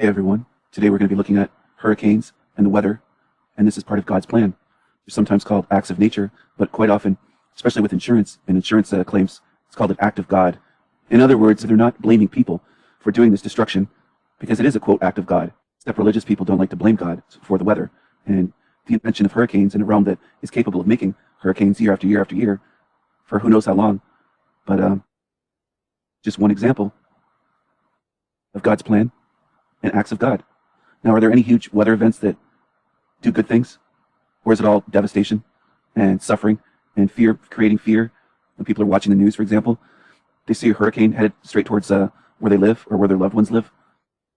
Hey everyone, today we're going to be looking at hurricanes and the weather, and this is part of God's plan. They're sometimes called acts of nature, but quite often, especially with insurance and insurance claims, it's called an act of God. In other words, they're not blaming people for doing this destruction because it is a quote act of God. Except religious people don't like to blame God for the weather. And the invention of hurricanes in a realm that is capable of making hurricanes year after year after year for who knows how long. But just one example of God's plan and acts of God. Now, are there any huge weather events that do good things? Or is it all devastation and suffering and fear, creating fear? When people are watching the news, for example, they see a hurricane headed straight towards where they live or where their loved ones live.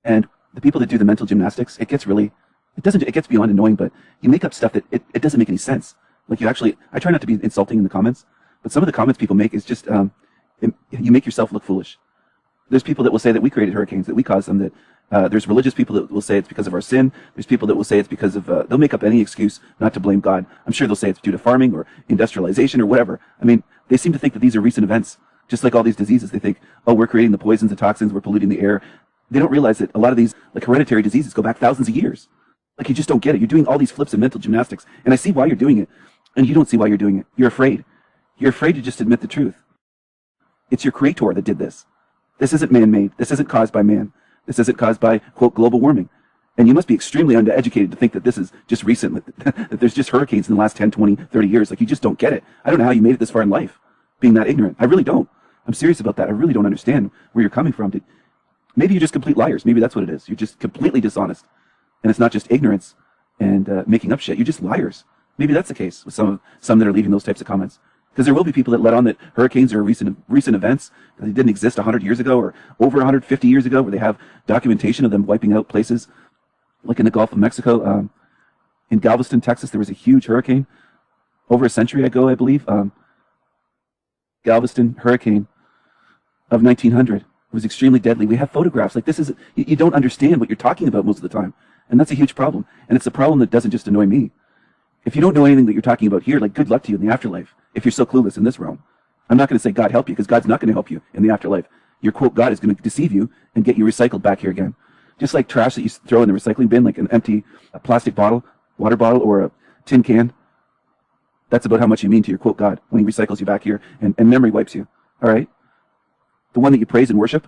And the people that do the mental gymnastics, it gets beyond annoying, but you make up stuff that it doesn't make any sense. Like I try not to be insulting in the comments, but some of the comments people make is just, you make yourself look foolish. There's people that will say that we created hurricanes, that we caused them, that there's religious people that will say it's because of our sin. There's people that will say it's because of, they'll make up any excuse not to blame God. I'm sure they'll say it's due to farming or industrialization or whatever. I mean, they seem to think that these are recent events. Just like all these diseases, they think, oh, we're creating the poisons and toxins, we're polluting the air. They don't realize that a lot of these, like hereditary diseases, go back thousands of years. Like, you just don't get it. You're doing all these flips and mental gymnastics, and I see why you're doing it, and you don't see why you're doing it. You're afraid. You're afraid to just admit the truth. It's your creator that did this. This isn't man-made. This isn't caused by man. This isn't caused by, quote, global warming. And you must be extremely undereducated to think that this is just recent, that there's just hurricanes in the last 10, 20, 30 years. Like, you just don't get it. I don't know how you made it this far in life, being that ignorant. I really don't. I'm serious about that. I really don't understand where you're coming from. Maybe you're just complete liars. Maybe that's what it is. You're just completely dishonest. And it's not just ignorance and making up shit. You're just liars. Maybe that's the case with some that are leaving those types of comments. Because there will be people that let on that hurricanes are recent events, that they didn't exist 100 years ago or over 150 years ago, where they have documentation of them wiping out places like in the Gulf of Mexico. In Galveston, Texas, there was a huge hurricane over a century ago, I believe. Galveston hurricane of 1900. It was extremely deadly. We have photographs. Like, this is, you don't understand what you're talking about most of the time. And that's a huge problem. And it's a problem that doesn't just annoy me. If you don't know anything that you're talking about here, like, good luck to you in the afterlife, if you're so clueless in this realm. I'm not going to say God help you, because God's not going to help you in the afterlife. Your quote God is going to deceive you and get you recycled back here again. Just like trash that you throw in the recycling bin, like an empty plastic bottle, water bottle, or a tin can. That's about how much you mean to your quote God when he recycles you back here and memory wipes you. All right? The one that you praise and worship.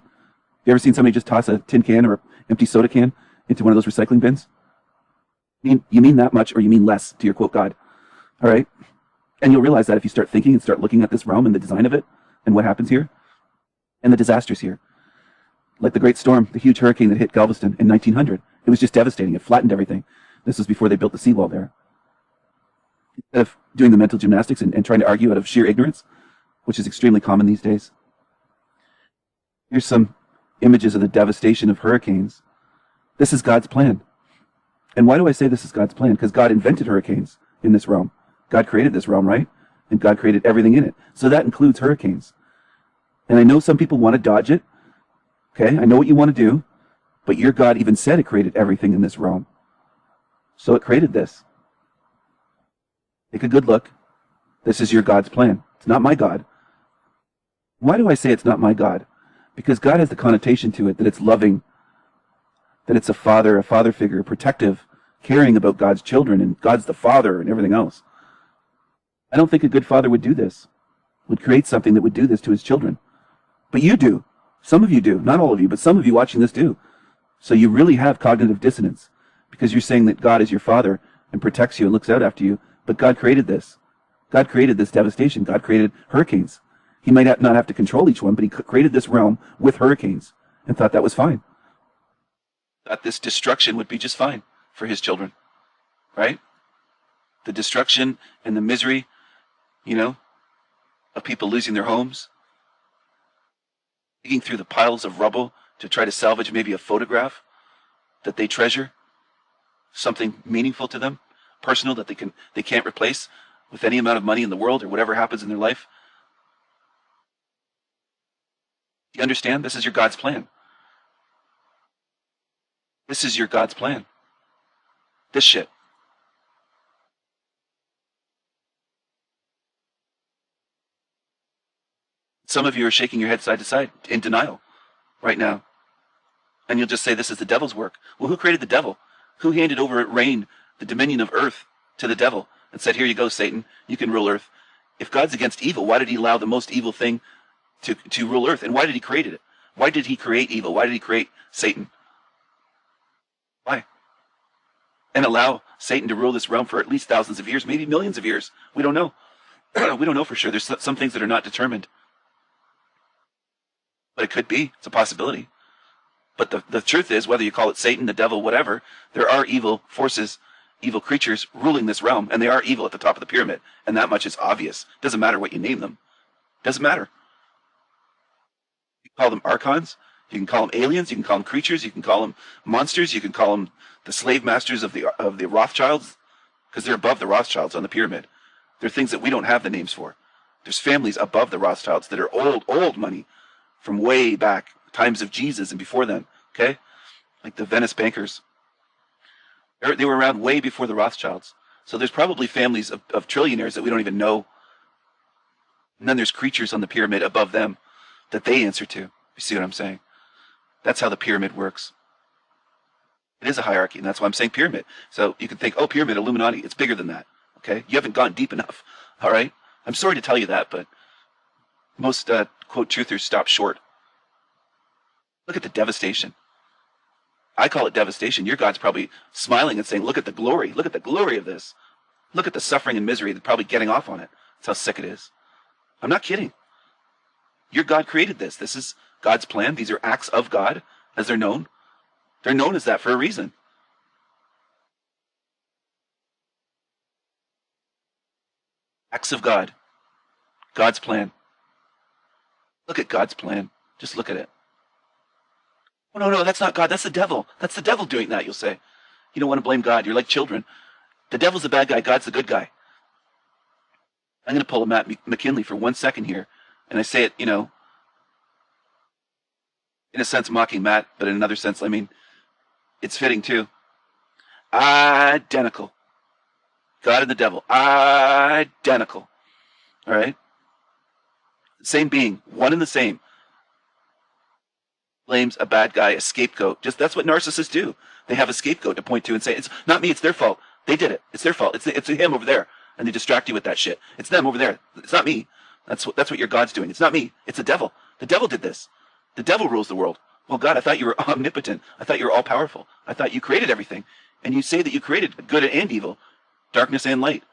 You ever seen somebody just toss a tin can or an empty soda can into one of those recycling bins? You mean that much, or you mean less to your quote God. All right? And you'll realize that if you start thinking and start looking at this realm and the design of it and what happens here and the disasters here. Like the great storm, the huge hurricane that hit Galveston in 1900. It was just devastating. It flattened everything. This was before they built the seawall there. Instead of doing the mental gymnastics and trying to argue out of sheer ignorance, which is extremely common these days. Here's some images of the devastation of hurricanes. This is God's plan. And why do I say this is God's plan? Because God invented hurricanes in this realm. God created this realm, right? And God created everything in it. So that includes hurricanes. And I know some people want to dodge it. Okay, I know what you want to do. But your God even said it created everything in this realm. So it created this. Take a good look. This is your God's plan. It's not my God. Why do I say it's not my God? Because God has the connotation to it that it's loving, that it's a father figure, protective, caring about God's children, and God's the father and everything else. I don't think a good father would do this, would create something that would do this to his children. But you do. Some of you do. Not all of you, but some of you watching this do. So you really have cognitive dissonance, because you're saying that God is your father and protects you and looks out after you. But God created this. God created this devastation. God created hurricanes. He might not have to control each one, but he created this realm with hurricanes and thought that was fine. Thought this destruction would be just fine for his children, right? The destruction and the misery, of people losing their homes, digging through the piles of rubble to try to salvage maybe a photograph that they treasure, something meaningful to them, personal, that they can't replace with any amount of money in the world or whatever happens in their life. You understand? This is your God's plan. This is your God's plan. This shit. Some of you are shaking your head side to side in denial right now. And you'll just say this is the devil's work. Well, who created the devil? Who handed over reign, the dominion of earth, to the devil and said, here you go, Satan, you can rule earth? If God's against evil, why did he allow the most evil thing to rule earth? And why did he create it? Why did he create evil? Why did he create Satan? Why? And allow Satan to rule this realm for at least thousands of years, maybe millions of years. We don't know. We don't know for sure. There's some things that are not determined. But it could be. It's a possibility. But the truth is, whether you call it Satan, the devil, whatever, there are evil forces, evil creatures ruling this realm, and they are evil at the top of the pyramid. And that much is obvious. Doesn't matter what you name them. Doesn't matter. You can call them archons. You can call them aliens. You can call them creatures. You can call them monsters. You can call them the slave masters of the Rothschilds, because they're above the Rothschilds on the pyramid. They're things that we don't have the names for. There's families above the Rothschilds that are old money from way back, times of Jesus and before then, okay? Like the Venice bankers. They were around way before the Rothschilds. So there's probably families of trillionaires that we don't even know. And then there's creatures on the pyramid above them that they answer to. You see what I'm saying? That's how the pyramid works. It is a hierarchy, and that's why I'm saying pyramid. So you can think, oh, pyramid, Illuminati, it's bigger than that, okay? You haven't gone deep enough, all right? I'm sorry to tell you that, but most, quote, truthers stop short. Look at the devastation. I call it devastation. Your God's probably smiling and saying, look at the glory. Look at the glory of this. Look at the suffering and misery. They're probably getting off on it. That's how sick it is. I'm not kidding. Your God created this. This is God's plan. These are acts of God, as they're known. They're known as that for a reason. Acts of God. God's plan. Look at God's plan. Just look at it. Oh, no, that's not God. That's the devil. That's the devil doing that, you'll say. You don't want to blame God. You're like children. The devil's the bad guy. God's the good guy. I'm going to pull a Matt McKinley for 1 second here. And I say it, in a sense mocking Matt, but in another sense, I mean, it's fitting too. Identical. God and the devil. Identical. All right? Same being. One and the same. Blames a bad guy, a scapegoat. Just that's what narcissists do. They have a scapegoat to point to and say, it's not me, it's their fault. They did it. It's their fault. It's him over there. And they distract you with that shit. It's them over there. It's not me. That's what your God's doing. It's not me. It's the devil. The devil did this. The devil rules the world. Well, God, I thought you were omnipotent. I thought you were all powerful. I thought you created everything. And you say that you created good and evil, darkness and light.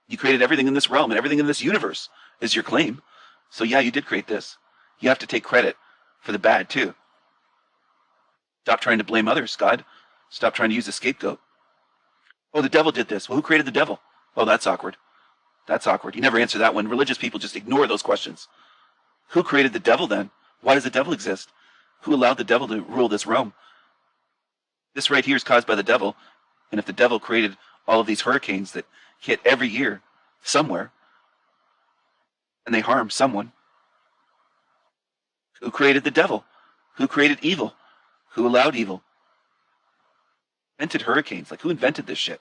You created everything in this realm and everything in this universe is your claim. So yeah, you did create this. You have to take credit for the bad too. Stop trying to blame others, God. Stop trying to use a scapegoat. Oh, the devil did this. Well, who created the devil? Oh, that's awkward. That's awkward. You never answer that one. Religious people just ignore those questions. Who created the devil then? Why does the devil exist? Who allowed the devil to rule this realm? This right here is caused by the devil. And if the devil created all of these hurricanes that hit every year somewhere, and they harm someone, who created the devil? Who created evil? Who allowed evil? Invented hurricanes. Like, who invented this shit?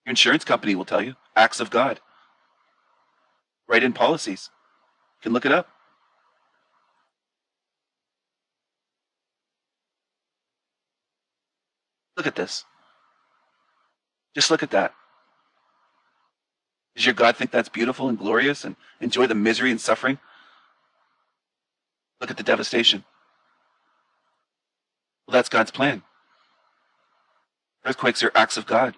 Your insurance company will tell you. Acts of God. Write in policies. You can look it up. Look at this. Just look at that. Does your God think that's beautiful and glorious and enjoy the misery and suffering? Look at the devastation. Well, that's God's plan. Earthquakes are acts of God.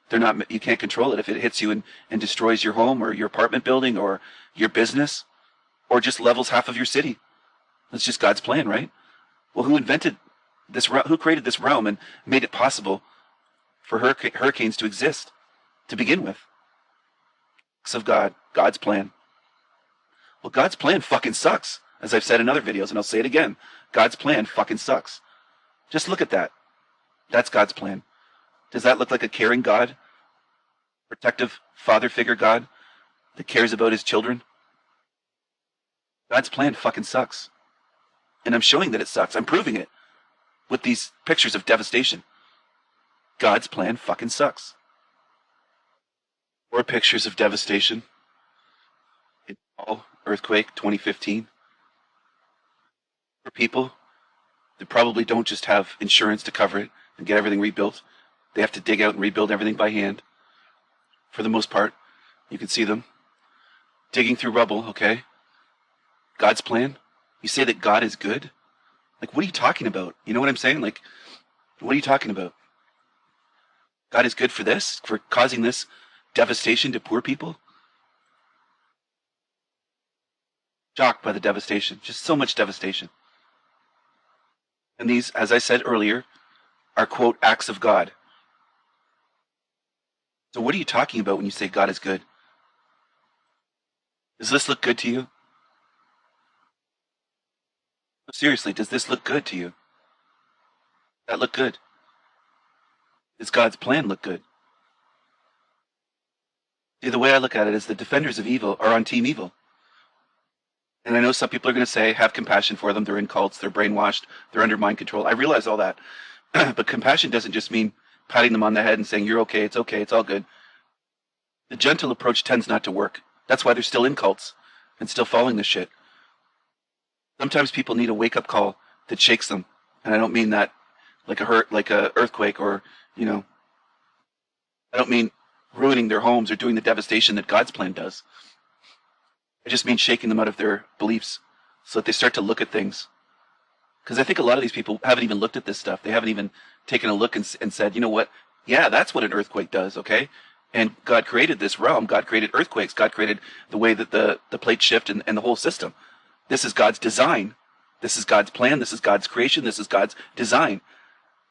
They're not. You can't control it. If it hits you and destroys your home or your apartment building or your business or just levels half of your city, that's just God's plan, right? Well, who invented this? Who created this realm and made it possible for hurricanes to exist to begin with? Acts of God. God's plan. Well, God's plan fucking sucks, as I've said in other videos, and I'll say it again. God's plan fucking sucks. Just look at that. That's God's plan. Does that look like a caring God? Protective father figure God that cares about his children? God's plan fucking sucks. And I'm showing that it sucks. I'm proving it with these pictures of devastation. God's plan fucking sucks. More pictures of devastation. Earthquake 2015. For people They probably don't just have insurance to cover it and get everything rebuilt. They have to dig out and rebuild everything by hand. For the most part, you can see them digging through rubble, okay? God's plan? You say that God is good? Like, what are you talking about? You know what I'm saying? Like, what are you talking about? God is good for this? For causing this devastation to poor people? Shocked by the devastation. Just so much devastation. And these, as I said earlier, are, quote, acts of God. So what are you talking about when you say God is good? Does this look good to you? Seriously, does this look good to you? That look good? Does God's plan look good? See, the way I look at it is the defenders of evil are on team evil. And I know some people are going to say, have compassion for them. They're in cults. They're brainwashed. They're under mind control. I realize all that. But compassion doesn't just mean patting them on the head and saying, you're okay, it's all good. The gentle approach tends not to work. That's why they're still in cults and still following this shit. Sometimes people need a wake-up call that shakes them. And I don't mean that like a earthquake or, you know, I don't mean ruining their homes or doing the devastation that God's plan does. I just mean shaking them out of their beliefs so that they start to look at things. Because I think a lot of these people haven't even looked at this stuff. They haven't even taken a look and said, you know what? Yeah, that's what an earthquake does, okay? And God created this realm. God created earthquakes. God created the way that the plates shift and the whole system. This is God's design. This is God's plan. This is God's creation. This is God's design.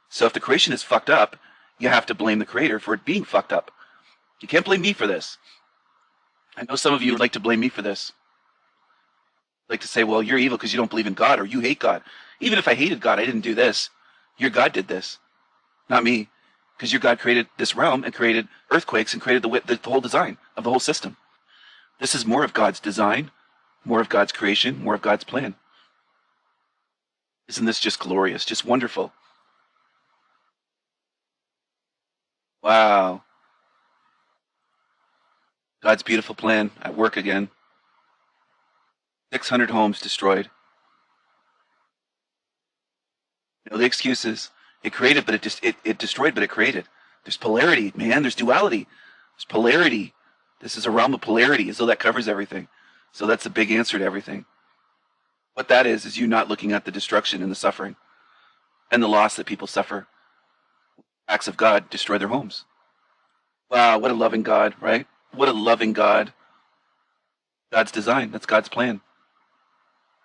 So if the creation is fucked up, you have to blame the creator for it being fucked up. You can't blame me for this. I know some of you would like to blame me for this. Like to say, well, you're evil because you don't believe in God or you hate God. Even if I hated God, I didn't do this. Your God did this, not me. Because your God created this realm and created earthquakes and created the whole design of the whole system. This is more of God's design, more of God's creation, more of God's plan. Isn't this just glorious, just wonderful? Wow. God's beautiful plan at work again. 600 homes destroyed. You know, the excuses. It created, but it destroyed, but it created. There's polarity, man. There's duality. There's polarity. This is a realm of polarity, as though that covers everything. So that's a big answer to everything. What that is you not looking at the destruction and the suffering and the loss that people suffer. Acts of God destroy their homes. Wow, what a loving God, right? What a loving God. God's design. That's God's plan.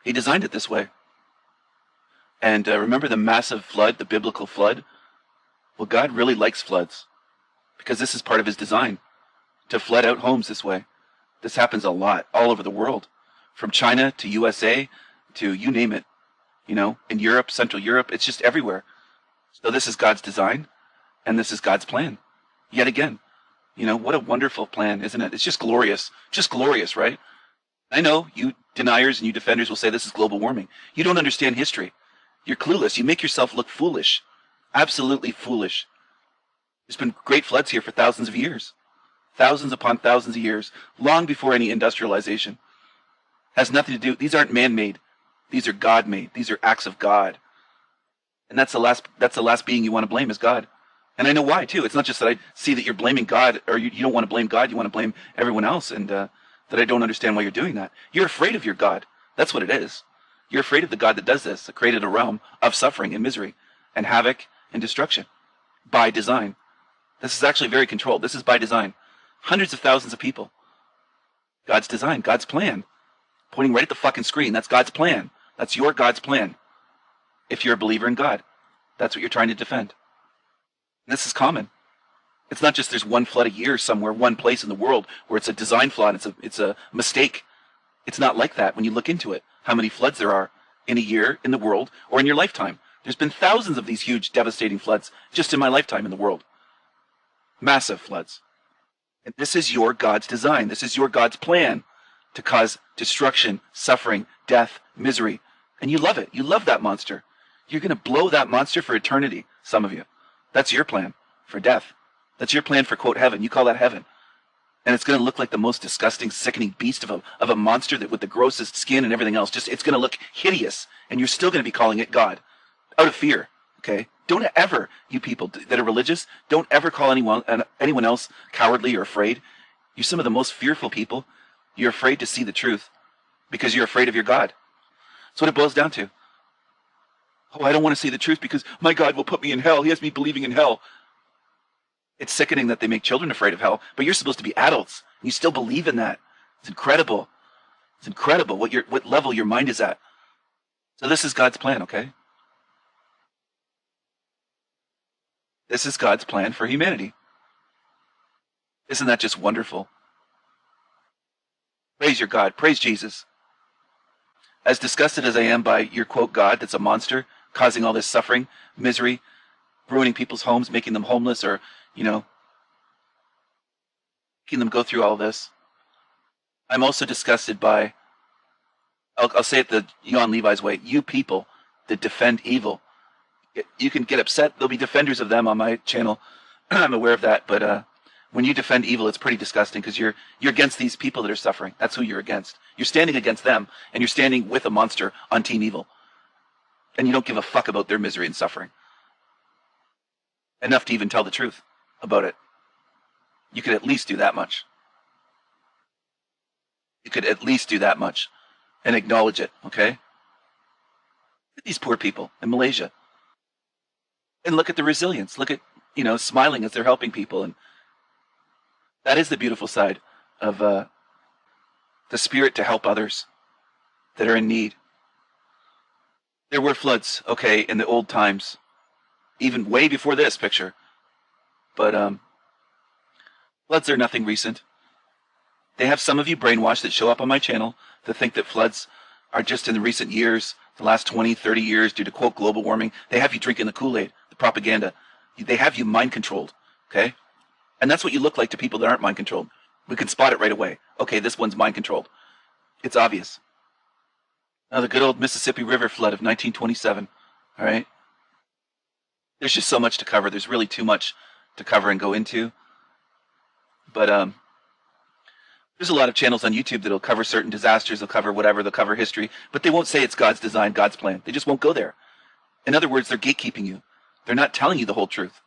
He designed it this way. And remember the massive flood, the biblical flood? Well, God really likes floods because this is part of his design, to flood out homes this way. This happens a lot all over the world, from China to USA to you name it. You know, in Europe, Central Europe, it's just everywhere. So this is God's design, and this is God's plan. Yet again, you know, what a wonderful plan, isn't it? It's just glorious, right? I know you deniers and you defenders will say this is global warming. You don't understand history. You're clueless. You make yourself look foolish. Absolutely foolish. There's been great floods here for thousands of years. Thousands upon thousands of years. Long before any industrialization. Has nothing to do. These aren't man-made. These are God-made. These are acts of God. And that's the last being you want to blame is God. And I know why, too. It's not just that I see that you're blaming God, or you don't want to blame God. You want to blame everyone else. And that I don't understand why you're doing that. You're afraid of your God. That's what it is. You're afraid of the God that does this, that created a realm of suffering and misery and havoc and destruction by design. This is actually very controlled. This is by design. Hundreds of thousands of people. God's design, God's plan. Pointing right at the fucking screen. That's God's plan. That's your God's plan. If you're a believer in God, that's what you're trying to defend. And this is common. It's not just there's one flood a year somewhere, one place in the world where it's a design flaw and it's a mistake. It's not like that when you look into it. How many floods there are in a year in the world or in your lifetime. There's been thousands of these huge, devastating floods just in my lifetime in the world. Massive floods. And this is your God's design. This is your God's plan to cause destruction, suffering, death, misery. And you love it. You love that monster. You're going to blow that monster for eternity, some of you. That's your plan for death. That's your plan for, quote, heaven. You call that heaven. And it's going to look like the most disgusting, sickening beast of a monster that with the grossest skin and everything else. Just it's going to look hideous. And you're still going to be calling it God. out of fear. Okay, don't ever, you people that are religious, don't ever call anyone else cowardly or afraid. You're some of the most fearful people. You're afraid to see the truth because you're afraid of your God. That's what it boils down to. Oh, I don't want to see the truth because my God will put me in hell. He has me believing in hell. It's sickening that they make children afraid of hell, but you're supposed to be adults. And you still believe in that. It's incredible. It's incredible what level your mind is at. So this is God's plan, okay? This is God's plan for humanity. Isn't that just wonderful? Praise your God. Praise Jesus. As disgusted as I am by your quote God that's a monster, causing all this suffering, misery, ruining people's homes, making them homeless, or, making them go through all this, I'm also disgusted by, I'll say it the Jan Levi's way, you people that defend evil. You can get upset. There'll be defenders of them on my channel. I'm aware of that, but when you defend evil, it's pretty disgusting because you're against these people that are suffering. That's who you're against. You're standing against them, and you're standing with a monster on Team Evil. And you don't give a fuck about their misery and suffering. Enough to even tell the truth about it. You could at least do that much. You could at least do that much and acknowledge it, okay? Look at these poor people in Malaysia. And look at the resilience. Look at, smiling as they're helping people. And that is the beautiful side of the spirit to help others that are in need. There were floods, okay, in the old times, even way before this picture. But floods are nothing recent. They have some of you brainwashed that show up on my channel to think that floods are just in the recent years, the last 20, 30 years due to, quote, global warming. They have you drinking the Kool-Aid, the propaganda. They have you mind-controlled, okay? And that's what you look like to people that aren't mind-controlled. We can spot it right away. Okay, this one's mind-controlled. It's obvious. Now, the good old Mississippi River flood of 1927, all right? There's just so much to cover. There's really too much to cover and go into. But there's a lot of channels on YouTube that'll cover certain disasters, they'll cover whatever, they'll cover history, but they won't say it's God's design, God's plan. They just won't go there. In other words, they're gatekeeping you. They're not telling you the whole truth.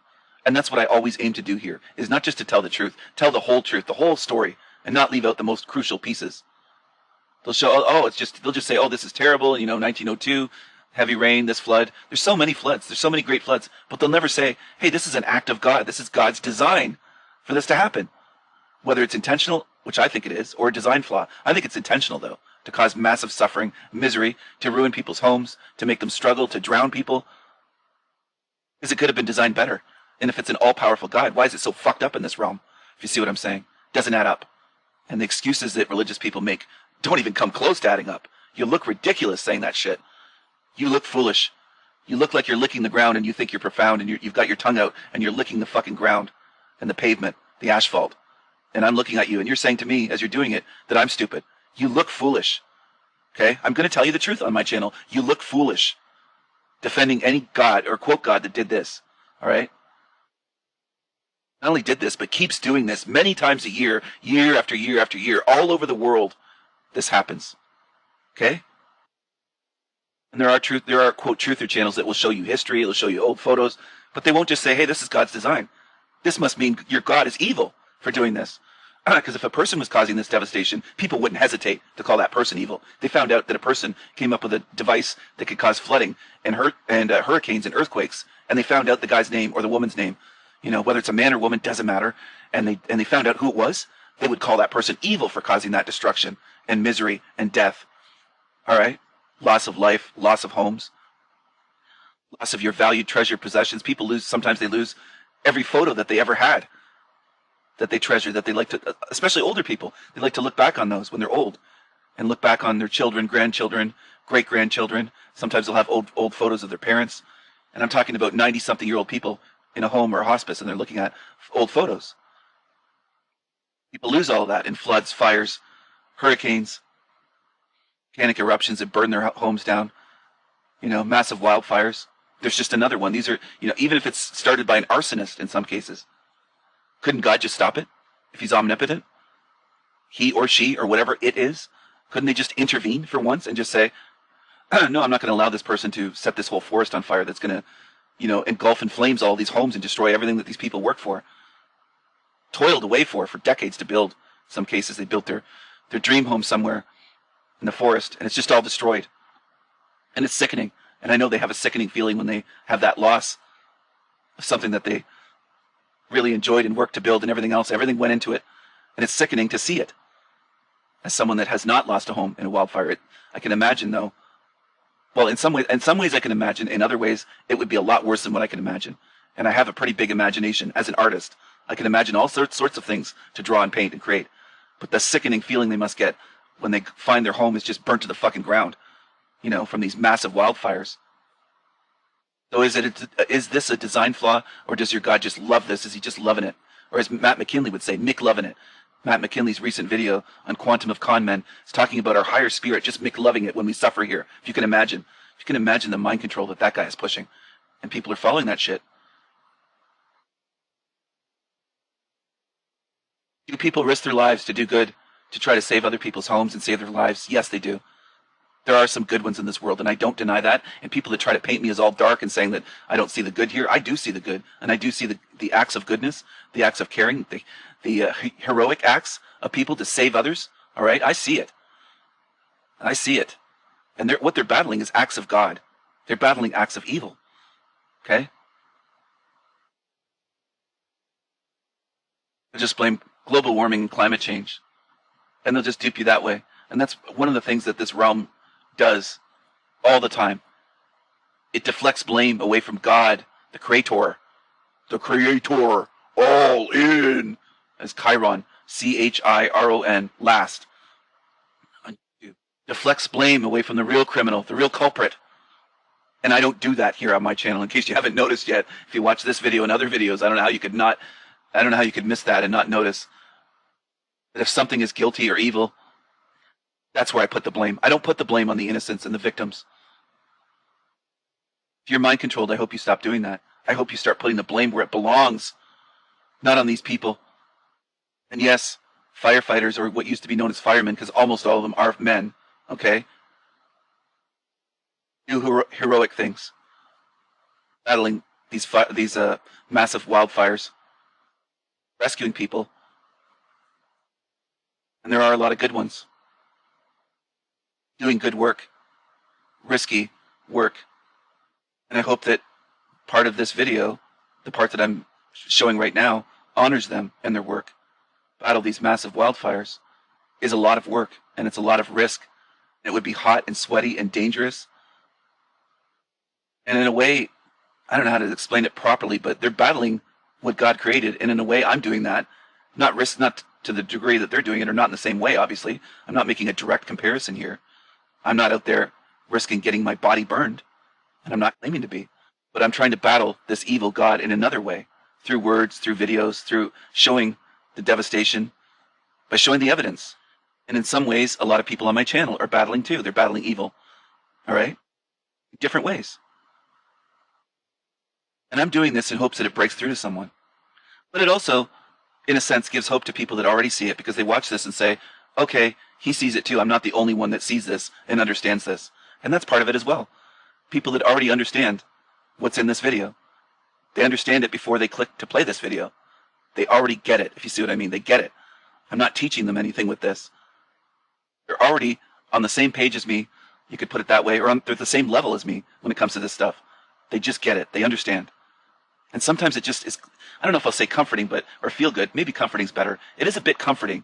And that's what I always aim to do here, is not just to tell the truth, tell the whole truth, the whole story, and not leave out the most crucial pieces. They'll show, they'll just say, oh, this is terrible, 1902, heavy rain, this flood. There's so many floods, there's so many great floods, but they'll never say, hey, this is an act of God, this is God's design for this to happen. Whether it's intentional, which I think it is, or a design flaw. I think it's intentional, though, to cause massive suffering, misery, to ruin people's homes, to make them struggle, to drown people. Because it could have been designed better. And if it's an all-powerful God, why is it so fucked up in this realm? If you see what I'm saying. Doesn't add up. And the excuses that religious people make don't even come close to adding up. You look ridiculous saying that shit. You look foolish. You look like you're licking the ground and you think you're profound and you've got your tongue out and you're licking the fucking ground and the pavement, the asphalt. And I'm looking at you and you're saying to me as you're doing it that I'm stupid. You look foolish. Okay? I'm going to tell you the truth on my channel. You look foolish. Defending any God or quote God that did this. All right? Not only did this, but keeps doing this many times a year, year after year after year, all over the world. This happens. Okay? And there are quote truther channels that will show you history, it'll show you old photos, but they won't just say, hey, this is God's design. This must mean your God is evil for doing this. Because if a person was causing this devastation, people wouldn't hesitate to call that person evil. They found out that a person came up with a device that could cause flooding and hurricanes and earthquakes, and they found out the guy's name or the woman's name. Whether it's a man or woman, doesn't matter. And they found out who it was. They would call that person evil for causing that destruction and misery and death. All right? Loss of life, loss of homes, loss of your valued treasured possessions. Sometimes they lose every photo that they ever had, that they treasure, that they like to, especially older people, they like to look back on those when they're old and look back on their children, grandchildren, great-grandchildren. Sometimes they'll have old photos of their parents. And I'm talking about 90-something-year-old people in a home or a hospice, and they're looking at old photos. People lose all of that in floods, fires, hurricanes, volcanic eruptions that burn their homes down, massive wildfires. There's just another one. These are, even if it's started by an arsonist in some cases, couldn't God just stop it if he's omnipotent? He or she or whatever it is, couldn't they just intervene for once and just say, No, I'm not going to allow this person to set this whole forest on fire that's going to, engulf in flames all these homes and destroy everything that these people worked for, toiled away for decades to build. In some cases, they built their dream home somewhere in the forest, and it's just all destroyed. And it's sickening. And I know they have a sickening feeling when they have that loss of something that they really enjoyed and worked to build and everything else. Everything went into it. And it's sickening to see it. As someone that has not lost a home in a wildfire, I can imagine, though. Well, in some ways I can imagine. In other ways, it would be a lot worse than what I can imagine. And I have a pretty big imagination as an artist. I can imagine all sorts of things to draw and paint and create. But the sickening feeling they must get when they find their home is just burnt to the fucking ground, from these massive wildfires. So is this a design flaw, or does your God just love this? Is he just loving it? Or as Matt McKinley would say, Mick loving it. Matt McKinley's recent video on Quantum of Con Men is talking about our higher spirit just Mick loving it when we suffer here. If you can imagine the mind control that guy is pushing, and people are following that shit. Do people risk their lives to do good, to try to save other people's homes and save their lives? Yes, they do. There are some good ones in this world, and I don't deny that. And people that try to paint me as all dark and saying that I don't see the good here, I do see the good, and I do see the acts of goodness, the acts of caring, the heroic acts of people to save others. All right, I see it. I see it. And what they're battling is acts of God. They're battling acts of evil. Okay? They'll just blame global warming and climate change, and they'll just dupe you that way. And that's one of the things that this realm does all the time. It deflects blame away from God, the Creator. The Creator, all in, as Chiron, Chiron, last. Deflects blame away from the real criminal, the real culprit. And I don't do that here on my channel, in case you haven't noticed yet. If you watch this video and other videos, I don't know how you could miss that and not notice that if something is guilty or evil, that's where I put the blame. I don't put the blame on the innocents and the victims. If you're mind controlled, I hope you stop doing that. I hope you start putting the blame where it belongs, not on these people. And yes, firefighters, or what used to be known as firemen, because almost all of them are men, okay, do heroic things, battling these massive wildfires, rescuing people. And there are a lot of good ones doing good work, risky work. And I hope that part of this video, the part that I'm showing right now, honors them and their work. Battle these massive wildfires is a lot of work, and it's a lot of risk. It would be hot and sweaty and dangerous. And in a way, I don't know how to explain it properly, but they're battling what God created. And in a way, I'm doing that. Not to the degree that they're doing it, or not in the same way, obviously. I'm not making a direct comparison here. I'm not out there risking getting my body burned, and I'm not claiming to be. But I'm trying to battle this evil God in another way, through words, through videos, through showing the devastation, by showing the evidence. And in some ways, a lot of people on my channel are battling too. They're battling evil. All right? Different ways. And I'm doing this in hopes that it breaks through to someone. But it also, in a sense, gives hope to people that already see it, because they watch this and say, okay, he sees it too. I'm not the only one that sees this and understands this. And that's part of it as well. People that already understand what's in this video. They understand it before they click to play this video. They already get it, if you see what I mean. They get it. I'm not teaching them anything with this. They're already on the same page as me, you could put it that way, or they're the same level as me when it comes to this stuff. They just get it. They understand. And sometimes it just is, I don't know if I'll say comforting, or feel good. Maybe comforting's better. It is a bit comforting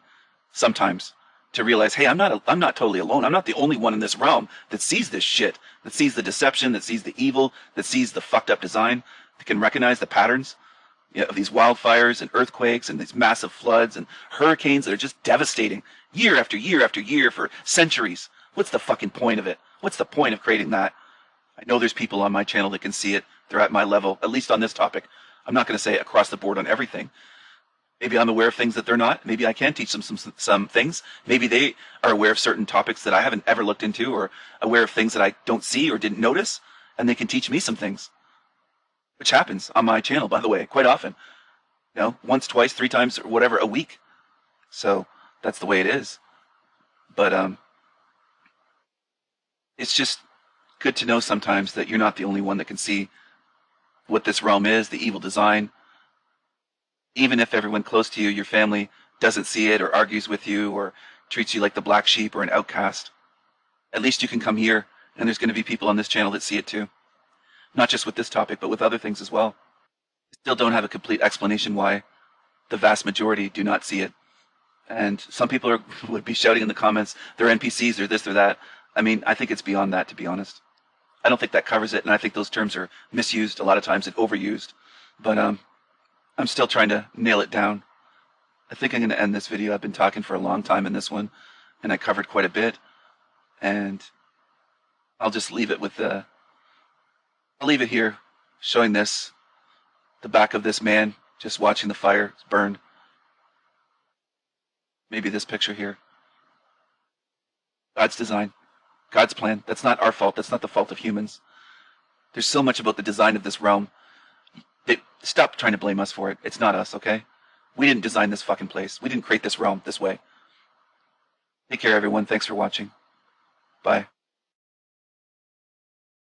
sometimes to realize, hey, I'm not totally alone. I'm not the only one in this realm that sees this shit, that sees the deception, that sees the evil, that sees the fucked up design, that can recognize the patterns of these wildfires and earthquakes and these massive floods and hurricanes that are just devastating year after year after year for centuries. What's the fucking point of it? What's the point of creating that? I know there's people on my channel that can see it. They're at my level, at least on this topic. I'm not going to say across the board on everything. Maybe I'm aware of things that they're not. Maybe I can teach them some things. Maybe they are aware of certain topics that I haven't ever looked into, or aware of things that I don't see or didn't notice, and they can teach me some things. Which happens on my channel, by the way, quite often. Once, twice, 3 times, or whatever, a week. So that's the way it is. But it's just, good to know sometimes that you're not the only one that can see what this realm is, the evil design. Even if everyone close to you, your family, doesn't see it or argues with you or treats you like the black sheep or an outcast, at least you can come here and there's going to be people on this channel that see it too. Not just with this topic, but with other things as well. Still don't have a complete explanation why the vast majority do not see it. And some people would be shouting in the comments, they're NPCs or this or that. I mean, I think it's beyond that, to be honest. I don't think that covers it, and I think those terms are misused a lot of times and overused. But I'm still trying to nail it down. I think I'm going to end this video. I've been talking for a long time in this one, and I covered quite a bit. And I'll just leave it with I'll leave it here, showing this, the back of this man just watching the fire burn. Maybe this picture here. God's design, God's plan. That's not our fault. That's not the fault of humans. There's so much about the design of this realm. Stop trying to blame us for it. It's not us, okay? We didn't design this fucking place. We didn't create this realm this way. Take care, everyone. Thanks for watching. Bye.